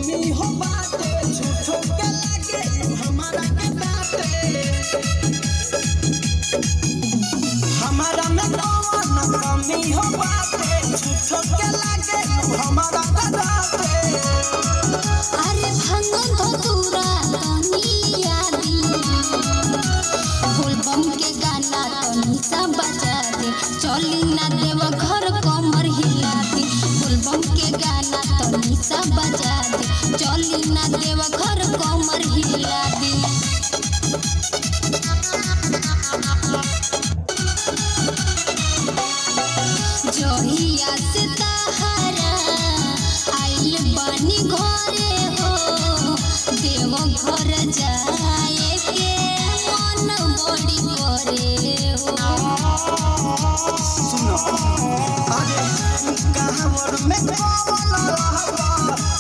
कमी हो बाटे झूठो के लागे हमारा के बाटे हमारा में कौन कमी हो बाटे झूठो के लागे हमारा के बाटे अरे भंगन धतूरा तनी यादी बोलबम के गाना तनी सा बजा दे चली ना देव घर कमर हिला दे बोलबम के गाना तनी सा बजा दे चली ना देव घर कमर हिला दे जोहिया से तहरा आइल बानी घरे हो देव घर जाए के मन बड़ी करे हो सुनो अरे कहवर में कौन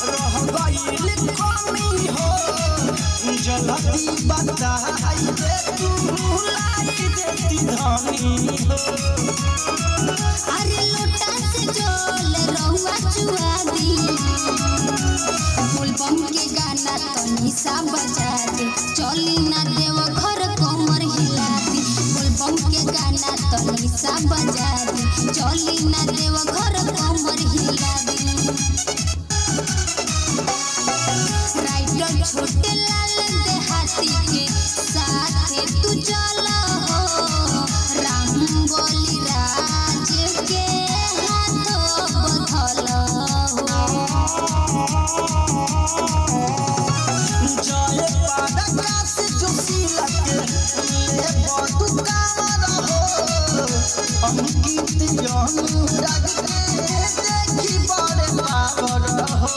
रह गइल कमी हो जल्दी बताई दे तू लाई देती धनी हो अरे लोटा से जोल रहुआ चुआ दी बोलबम के गाना तनी सा बजा दे चली ना देव घर कमर हिला दी बोलबम के गाना तनी सा बजा दे चली ना देव घर कमर हिला दी राइटर छोटे लाल देहाती के साथ तू चला हो राम बोली राज के हाथ बधल हो जय पादकास जोशीला के ले बतु कामर हो अंकित अनुराग के देखी बड़े पावर हो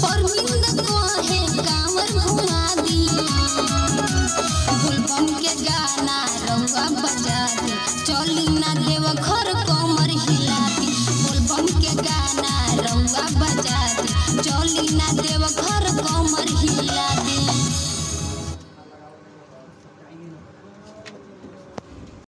परमिंद कहे कांवर घुमा दी बोलबम के गाना रहुआ बजा दे चली ना देव घर कमर हिला दी बोलबम के गाना रहुआ बजा दे चली ना